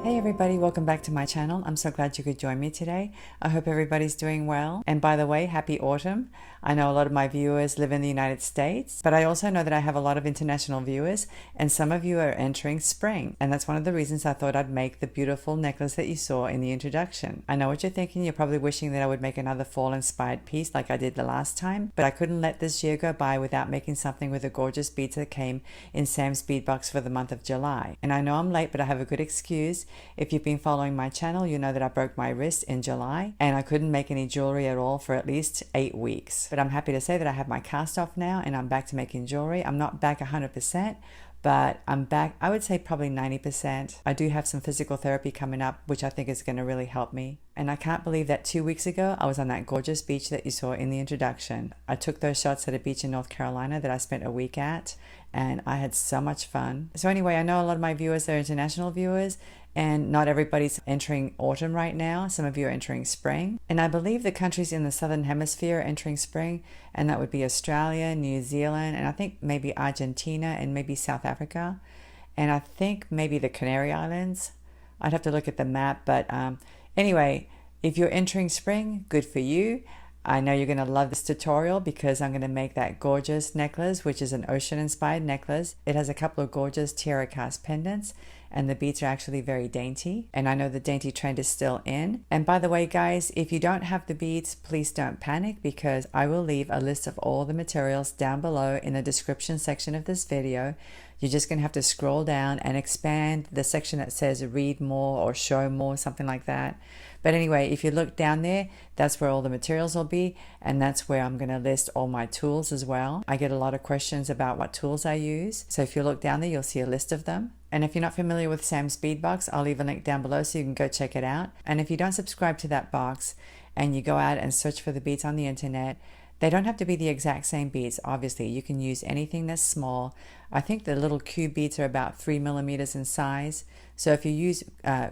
Hey everybody, welcome back to my channel. I'm so glad you could join me today. I hope everybody's doing well. And by the way, happy autumn. I know a lot of my viewers live in the United States, but I also know that I have a lot of international viewers, and some of you are entering spring. And that's one of the reasons I thought I'd make the beautiful necklace that you saw in the introduction. I know what you're thinking. You're probably wishing that I would make another fall inspired piece like I did the last time, but I couldn't let this year go by without making something with the gorgeous beads that came in Sam's bead box for the month of July. And I know I'm late, but I have a good excuse. If you've been following my channel, you know that I broke my wrist in July and I couldn't make any jewelry at all for at least 8 weeks. But I'm happy to say that I have my cast off now and I'm back to making jewelry. I'm not back 100%, but I'm back, I would say probably 90%. I do have some physical therapy coming up, which I think is going to really help me. And I can't believe that 2 weeks ago, I was on that gorgeous beach that you saw in the introduction. I took those shots at a beach in North Carolina that I spent a week at, and I had so much fun. So anyway, I know a lot of my viewers are international viewers, and not everybody's entering autumn right now. Some of you are entering spring. And I believe the countries in the southern hemisphere are entering spring, and that would be Australia, New Zealand, and I think maybe Argentina and maybe South Africa. And I think maybe the Canary Islands. I'd have to look at the map, but anyway, if you're entering spring, good for you. I know you're going to love this tutorial because I'm going to make that gorgeous necklace, which is an ocean inspired necklace. It has a couple of gorgeous TierraCast pendants, and the beads are actually very dainty. And I know the dainty trend is still in. And by the way, guys, if you don't have the beads, please don't panic, because I will leave a list of all the materials down below in the description section of this video. You're just going to have to scroll down and expand the section that says read more or show more, something like that. But anyway, if you look down there, that's where all the materials will be, and that's where I'm going to list all my tools as well. I get a lot of questions about what tools I use, so if you look down there, you'll see a list of them. And if you're not familiar with Sam's Bead Box, I'll leave a link down below so you can go check it out. And if you don't subscribe to that box and you go out and search for the beads on the internet, they don't have to be the exact same beads. Obviously, you can use anything that's small. I think the little cube beads are about 3 millimeters in size. So if you use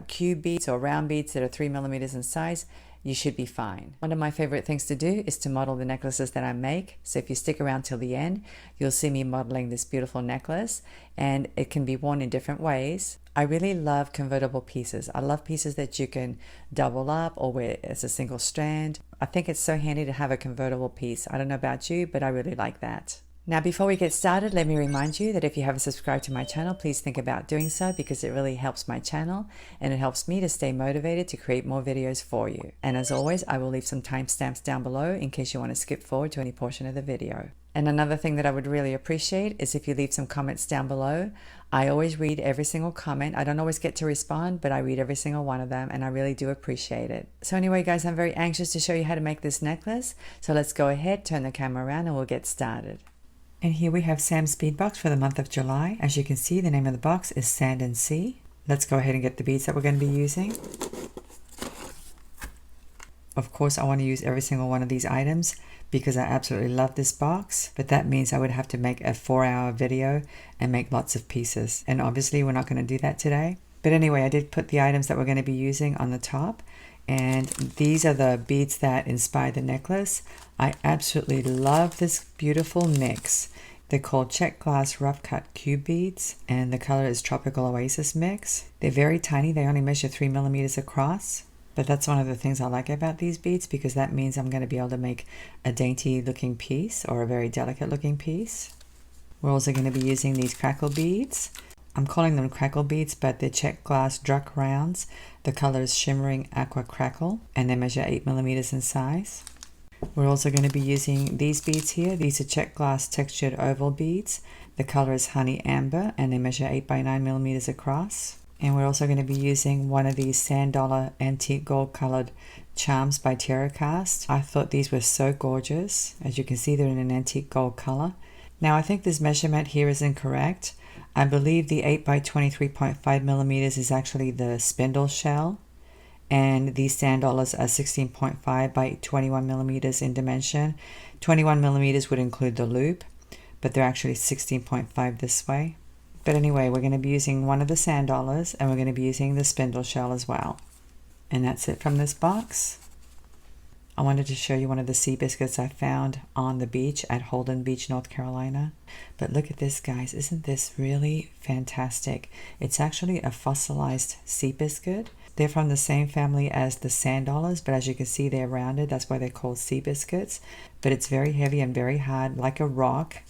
cube beads or round beads that are 3 millimeters in size, you should be fine. One of my favorite things to do is to model the necklaces that I make. So if you stick around till the end, you'll see me modeling this beautiful necklace, and it can be worn in different ways. I really love convertible pieces. I love pieces that you can double up or wear as a single strand. I think it's so handy to have a convertible piece. I don't know about you, but I really like that. Now, before we get started, let me remind you that if you haven't subscribed to my channel, please think about doing so, because it really helps my channel and it helps me to stay motivated to create more videos for you. And as always, I will leave some timestamps down below in case you want to skip forward to any portion of the video. And another thing that I would really appreciate is if you leave some comments down below. I always read every single comment. I don't always get to respond, but I read every single one of them, and I really do appreciate it. So anyway, guys, I'm very anxious to show you how to make this necklace. So let's go ahead, turn the camera around, and we'll get started. And here we have Sam's bead box for the month of July. As you can see, the name of the box is Sand and Sea. Let's go ahead and get the beads that we're going to be using. Of course, I want to use every single one of these items because I absolutely love this box, but that means I would have to make a 4-hour video and make lots of pieces. And obviously we're not going to do that today. But anyway, I did put the items that we're going to be using on the top. And these are the beads that inspired the necklace. I absolutely love this beautiful mix. They're called check glass rough cut cube beads, and the color is Tropical Oasis Mix. They're very tiny. They only measure 3 millimeters across. But that's one of the things I like about these beads, because that means I'm going to be able to make a dainty looking piece or a very delicate looking piece. We're also going to be using these crackle beads. I'm calling them crackle beads, but they're check glass Druck rounds. The color is Shimmering Aqua Crackle, and they measure 8 millimeters in size. We're also going to be using these beads here. These are check glass textured oval beads. The color is Honey Amber, and they measure 8 by 9 millimeters across. And we're also going to be using one of these Sand Dollar antique gold colored charms by TierraCast. I thought these were so gorgeous. As you can see, they're in an antique gold color. Now I think this measurement here is incorrect. I believe the 8 by 23.5 millimeters is actually the spindle shell, and these sand dollars are 16.5 by 21 millimeters in dimension. 21 millimeters would include the loop, but they're actually 16.5 this way. But anyway, we're going to be using one of the sand dollars, and we're going to be using the spindle shell as well. And that's it from this box. I wanted to show you one of the sea biscuits I found on the beach at Holden Beach, North Carolina. But look at this, guys. Isn't this really fantastic? It's actually a fossilized sea biscuit. They're from the same family as the sand dollars, but as you can see, they're rounded. That's why they're called sea biscuits. But it's very heavy and very hard, like a rock.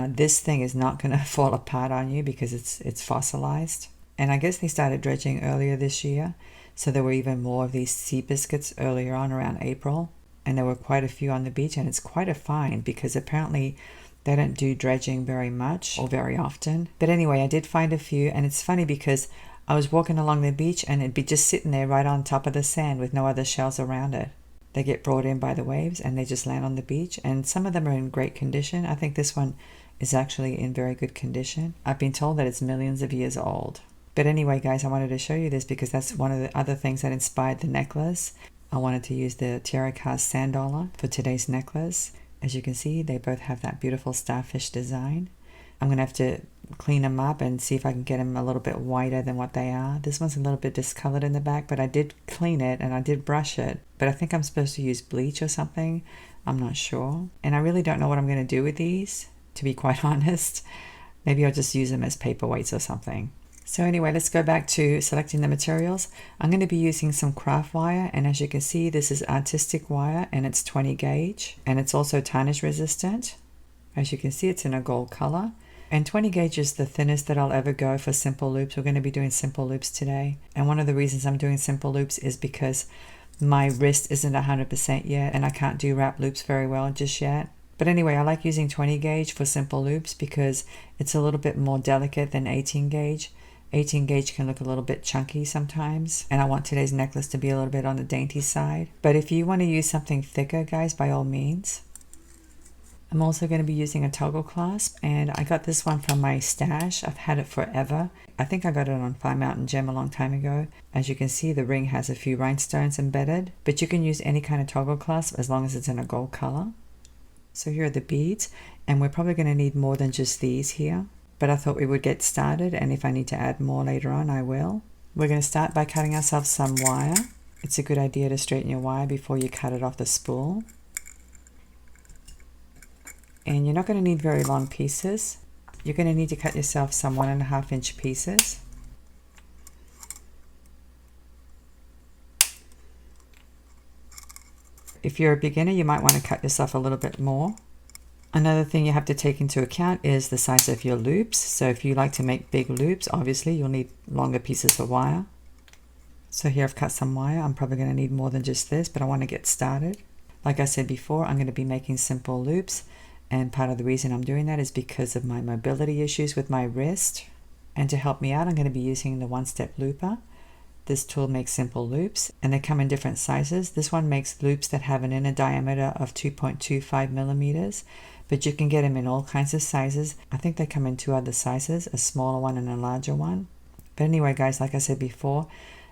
This thing is not going to fall apart on you because it's fossilized. And I guess they started dredging earlier this year. So there were even more of these sea biscuits earlier on around April, and there were quite a few on the beach, and it's quite a find because apparently they don't do dredging very much or very often. But anyway, I did find a few, and it's funny because I was walking along the beach and it'd be just sitting there right on top of the sand with no other shells around it. They get brought in by the waves and they just land on the beach, and some of them are in great condition. I think this one is actually in very good condition. I've been told that it's millions of years old. But anyway, guys, I wanted to show you this because that's one of the other things that inspired the necklace. I wanted to use the TierraCast Sand Dollar for today's necklace. As you can see, they both have that beautiful starfish design. I'm going to have to clean them up and see if I can get them a little bit whiter than what they are. This one's a little bit discolored in the back, but I did clean it and I did brush it. But I think I'm supposed to use bleach or something. I'm not sure. And I really don't know what I'm going to do with these, to be quite honest. Maybe I'll just use them as paperweights or something. So anyway, let's go back to selecting the materials. I'm going to be using some craft wire, and as you can see, this is artistic wire and it's 20 gauge, and it's also tarnish resistant. As you can see, it's in a gold color, and 20 gauge is the thinnest that I'll ever go for simple loops. We're going to be doing simple loops today, and one of the reasons I'm doing simple loops is because my wrist isn't 100% yet and I can't do wrap loops very well just yet. But anyway, I like using 20 gauge for simple loops because it's a little bit more delicate than 18 gauge. 18 gauge can look a little bit chunky sometimes, and I want today's necklace to be a little bit on the dainty side. But if you want to use something thicker, guys, by all means. I'm also going to be using a toggle clasp, and I got this one from my stash. I've had it forever. I think I got it on Fire Mountain Gem a long time ago. As you can see, the ring has a few rhinestones embedded, but you can use any kind of toggle clasp as long as it's in a gold color. So here are the beads, and we're probably going to need more than just these here. But I thought we would get started, and if I need to add more later on, I will. We're going to start by cutting ourselves some wire. It's a good idea to straighten your wire before you cut it off the spool. And you're not going to need very long pieces. You're going to need to cut yourself some 1.5 inch pieces. If you're a beginner, you might want to cut yourself a little bit more. Another thing you have to take into account is the size of your loops. So if you like to make big loops, obviously you'll need longer pieces of wire. So here I've cut some wire. I'm probably going to need more than just this, but I want to get started. Like I said before, I'm going to be making simple loops, and part of the reason I'm doing that is because of my mobility issues with my wrist. And to help me out, I'm going to be using the one-step looper. This tool makes simple loops, and they come in different sizes. This one makes loops that have an inner diameter of 2.25 millimeters, but you can get them in all kinds of sizes. I think they come in 2 other sizes, a smaller one and a larger one. But anyway, guys, like I said before,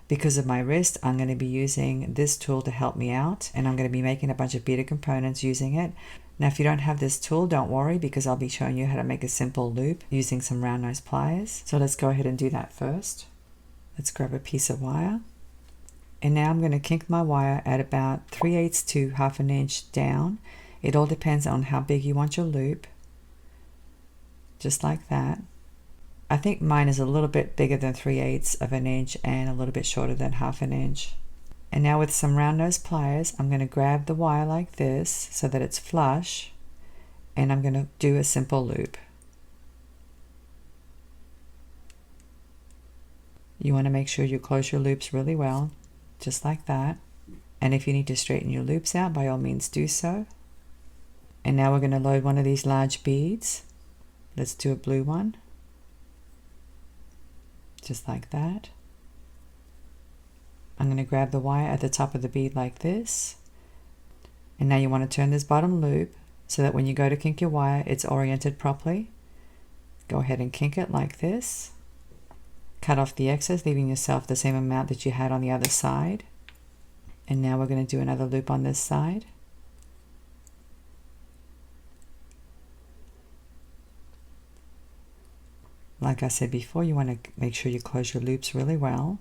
Because of my wrist, I'm going to be using this tool to help me out, and I'm going to be making a bunch of beaded components using it. Now if you don't have this tool, don't worry, because I'll be showing you how to make a simple loop using some round nose pliers. So let's go ahead and do that first. Let's grab a piece of wire. And now I'm going to kink my wire at about 3/8 to 1/2 inch down. It all depends on how big you want your loop. Just like that. I think mine is a little bit bigger than 3/8 of an inch and a little bit shorter than 1/2 inch. And now with some round nose pliers, I'm going to grab the wire like this so that it's flush, and I'm going to do a simple loop. You want to make sure you close your loops really well, just like that. And if you need to straighten your loops out, by all means do so. And now we're going to load one of these large beads. Let's do a blue one. Just like that. I'm going to grab the wire at the top of the bead like this. And now you want to turn this bottom loop so that when you go to kink your wire, it's oriented properly. Go ahead and kink it like this. Cut off the excess, leaving yourself the same amount that you had on the other side. And now we're going to do another loop on this side. Like I said before, you want to make sure you close your loops really well.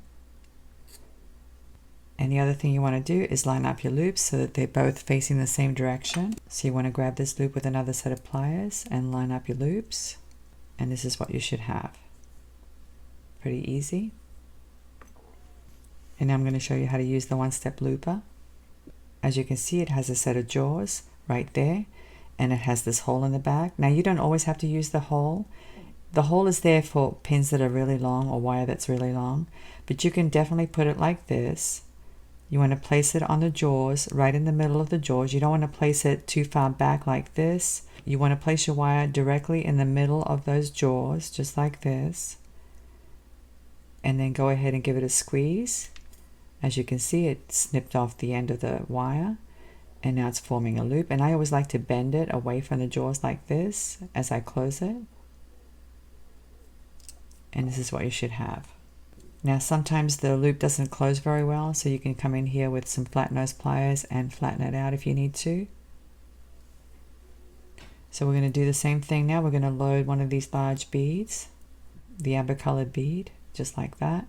And the other thing you want to do is line up your loops so that they're both facing the same direction. So you want to grab this loop with another set of pliers and line up your loops. And this is what you should have. Pretty easy. And now I'm going to show you how to use the one-step looper. As you can see, it has a set of jaws right there, and it has this hole in the back. Now you don't always have to use the hole. The hole is there for pins that are really long or wire that's really long, but you can definitely put it like this. You want to place it on the jaws, right in the middle of the jaws. You don't want to place it too far back like this. You want to place your wire directly in the middle of those jaws, just like this. And then go ahead and give it a squeeze. As you can see, it snipped off the end of the wire, and now it's forming a loop. And I always like to bend it away from the jaws like this as I close it. And this is what you should have. Now sometimes the loop doesn't close very well, so you can come in here with some flat nose pliers and flatten it out if you need to. So we're going to do the same thing now. We're going to load one of these large beads, the amber colored bead, just like that.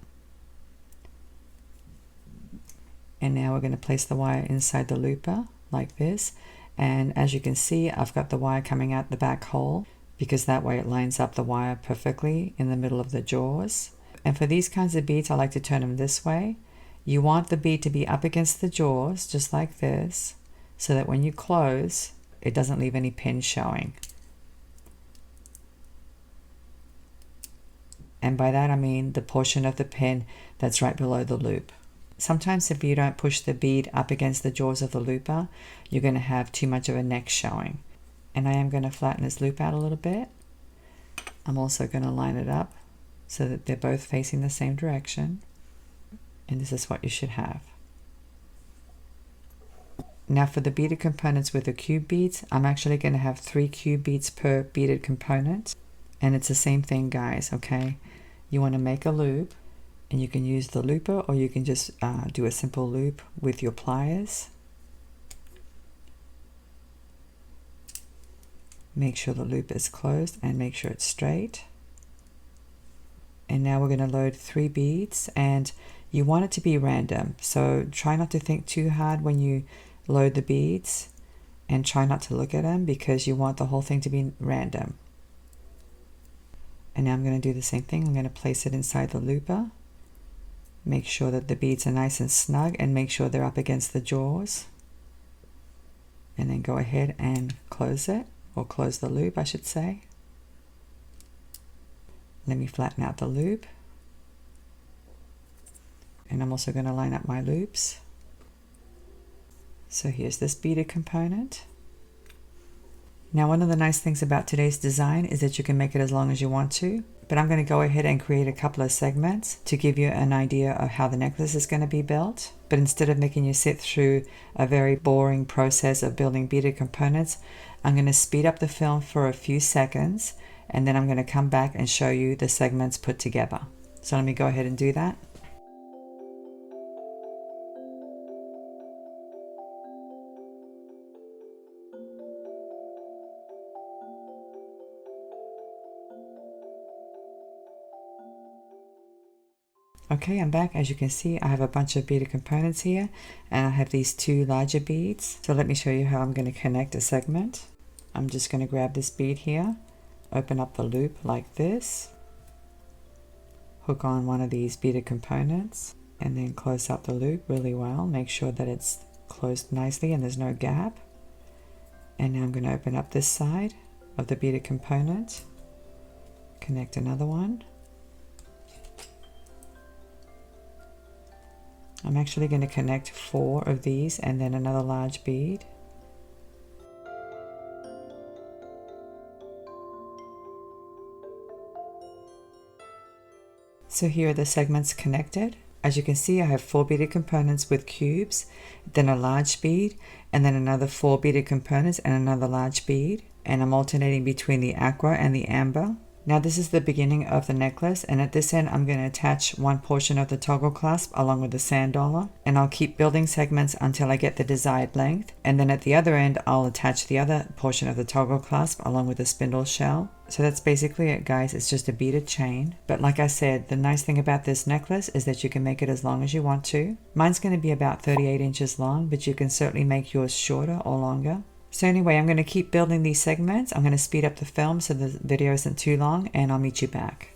And now we're going to place the wire inside the looper like this. And as you can see, I've got the wire coming out the back hole, because that way it lines up the wire perfectly in the middle of the jaws. And for these kinds of beads, I like to turn them this way. You want the bead to be up against the jaws, just like this, so that when you close, it doesn't leave any pins showing. And by that I mean the portion of the pin that's right below the loop. Sometimes if you don't push the bead up against the jaws of the looper, you're going to have too much of a neck showing. And I am going to flatten this loop out a little bit. I'm also going to line it up so that they're both facing the same direction. And this is what you should have. Now for the beaded components with the cube beads, I'm actually going to have 3 cube beads per beaded component. And it's the same thing, guys, okay? You want to make a loop, and you can use the looper, or you can just do a simple loop with your pliers. Make sure the loop is closed and make sure it's straight. And now we're going to load 3 beads, and you want it to be random. So try not to think too hard when you load the beads, and try not to look at them, because you want the whole thing to be random. And now I'm going to do the same thing. I'm going to place it inside the looper. Make sure that the beads are nice and snug, and make sure they're up against the jaws. And then go ahead and close it. Or close the loop, I should say. Let me flatten out the loop. And I'm also going to line up my loops. So here's this beaded component. Now one of the nice things about today's design is that you can make it as long as you want to. But I'm going to go ahead and create a couple of segments to give you an idea of how the necklace is going to be built. But instead of making you sit through a very boring process of building beaded components, I'm going to speed up the film for a few seconds, and then I'm going to come back and show you the segments put together. So let me go ahead and do that. Okay, I'm back. As you can see, I have a bunch of beaded components here, and I have these two larger beads. So let me show you how I'm going to connect a segment. I'm just going to grab this bead here, open up the loop like this, hook on one of these beaded components, and then close up the loop really well. Make sure that it's closed nicely and there's no gap. And now I'm going to open up this side of the beaded component, connect another one. I'm actually going to connect 4 of these and then another large bead. So here are the segments connected. As you can see, I have 4 beaded components with cubes, then a large bead, and then another 4 beaded components and another large bead. And I'm alternating between the aqua and the amber. Now this is the beginning of the necklace, and at this end I'm going to attach one portion of the toggle clasp along with the sand dollar, and I'll keep building segments until I get the desired length, and then at the other end I'll attach the other portion of the toggle clasp along with the spindle shell. So that's basically it, guys. It's just a beaded chain, but like I said, the nice thing about this necklace is that you can make it as long as you want to. Mine's going to be about 38 inches long, but you can certainly make yours shorter or longer. So anyway, I'm going to keep building these segments. I'm going to speed up the film so the video isn't too long, and I'll meet you back.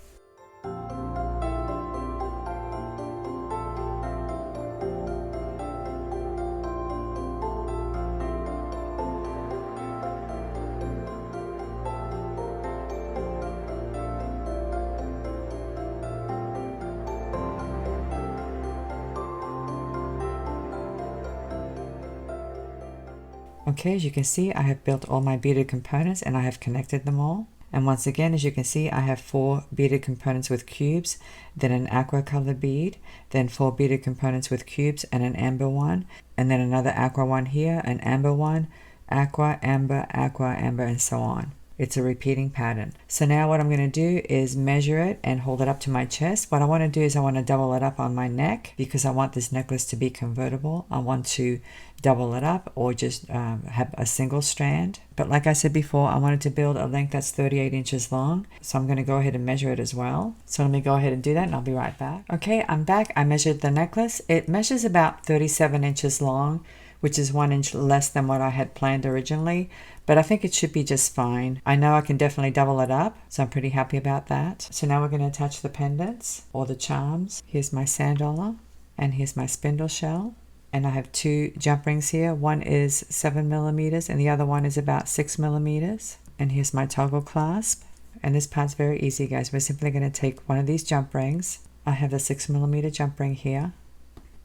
Okay, as you can see, I have built all my beaded components and I have connected them all. And once again, as you can see, I have 4 beaded components with cubes, then an aqua color bead, then 4 beaded components with cubes and an amber one, and then another aqua one here, an amber one, aqua, amber, and so on. It's a repeating pattern. So now what I'm going to do is measure it and hold it up to my chest. What I want to do is I want to double it up on my neck because I want this necklace to be convertible. I want to double it up or just have a single strand. But like I said before, I wanted to build a length that's 38 inches long. So I'm going to go ahead and measure it as well. So let me go ahead and do that and I'll be right back. Okay, I'm back. I measured the necklace. It measures about 37 inches long, which is 1 inch less than what I had planned originally, but I think it should be just fine. I know I can definitely double it up, so I'm pretty happy about that. So now we're going to attach the pendants or the charms. Here's my sand dollar and here's my spindle shell. And I have 2 jump rings here. One is 7 millimeters and the other one is about 6 millimeters. And here's my toggle clasp. And this part's very easy, guys. We're simply going to take one of these jump rings. I have the 6 millimeter jump ring here,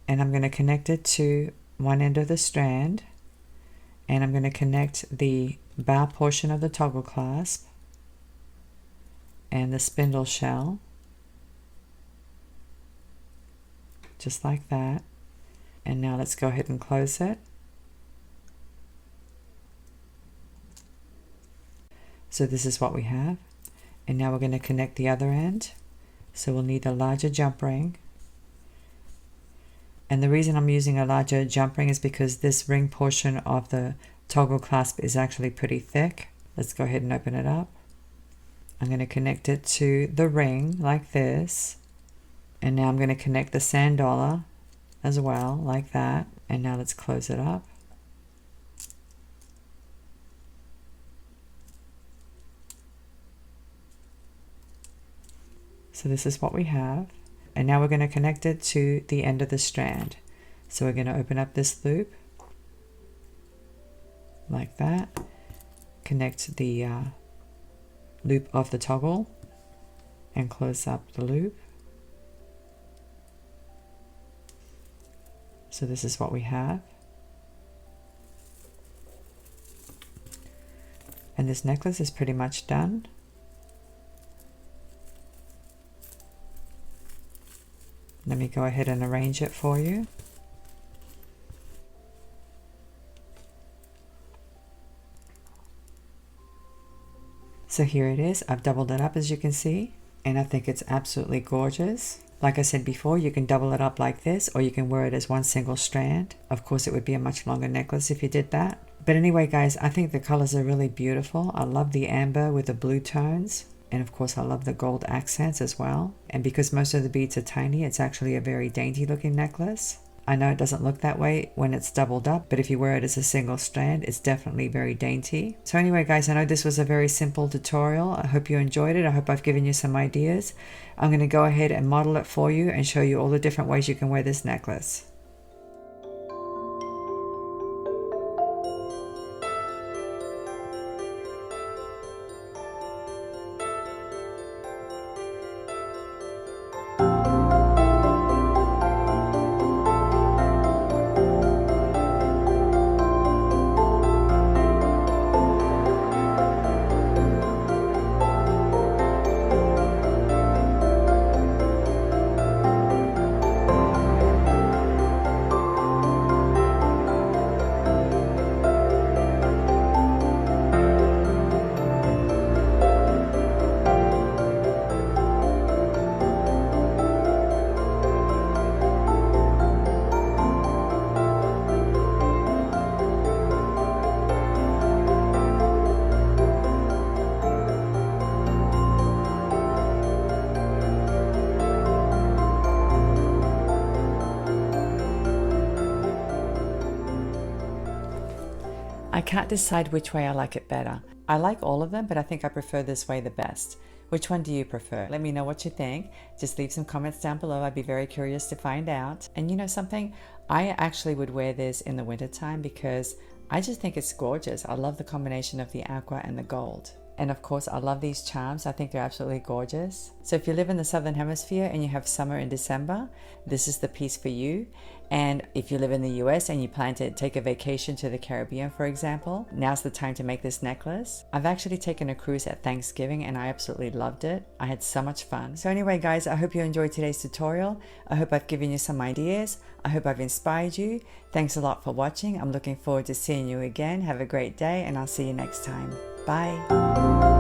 and I'm going to connect it to one end of the strand, and I'm going to connect the bow portion of the toggle clasp and the spindle shell just like that. And now let's go ahead and close it. So this is what we have, and now we're going to connect the other end. So we'll need a larger jump ring. And the reason I'm using a larger jump ring is because this ring portion of the toggle clasp is actually pretty thick. Let's go ahead and open it up. I'm going to connect it to the ring like this. And now I'm going to connect the sand dollar as well like that. And now let's close it up. So this is what we have. And now we're going to connect it to the end of the strand. So we're going to open up this loop like that, connect the loop of the toggle and close up the loop. So this is what we have. And this necklace is pretty much done. Let me go ahead and arrange it for you. So here it is. I've doubled it up, as you can see, and I think it's absolutely gorgeous. Like I said before, you can double it up like this, or you can wear it as one single strand. Of course, it would be a much longer necklace if you did that. But anyway, guys, I think the colors are really beautiful. I love the amber with the blue tones. And of course, I love the gold accents as well. And because most of the beads are tiny, it's actually a very dainty looking necklace. I know it doesn't look that way when it's doubled up, but if you wear it as a single strand, it's definitely very dainty. So anyway, guys, I know this was a very simple tutorial. I hope you enjoyed it. I hope I've given you some ideas. I'm going to go ahead and model it for you and show you all the different ways you can wear this necklace. I can't decide which way I like it better. I like all of them, but I think I prefer this way the best. Which one do you prefer? Let me know what you think. Just leave some comments down below. I'd be very curious to find out. And you know something? I actually would wear this in the wintertime because I just think it's gorgeous. I love the combination of the aqua and the gold. And of course, I love these charms. I think they're absolutely gorgeous. So if you live in the Southern Hemisphere and you have summer in December, this is the piece for you. And if you live in the US and you plan to take a vacation to the Caribbean, for example, now's the time to make this necklace. I've actually taken a cruise at Thanksgiving and I absolutely loved it. I had so much fun. So anyway, guys, I hope you enjoyed today's tutorial. I hope I've given you some ideas. I hope I've inspired you. Thanks a lot for watching. I'm looking forward to seeing you again. Have a great day and I'll see you next time. Bye.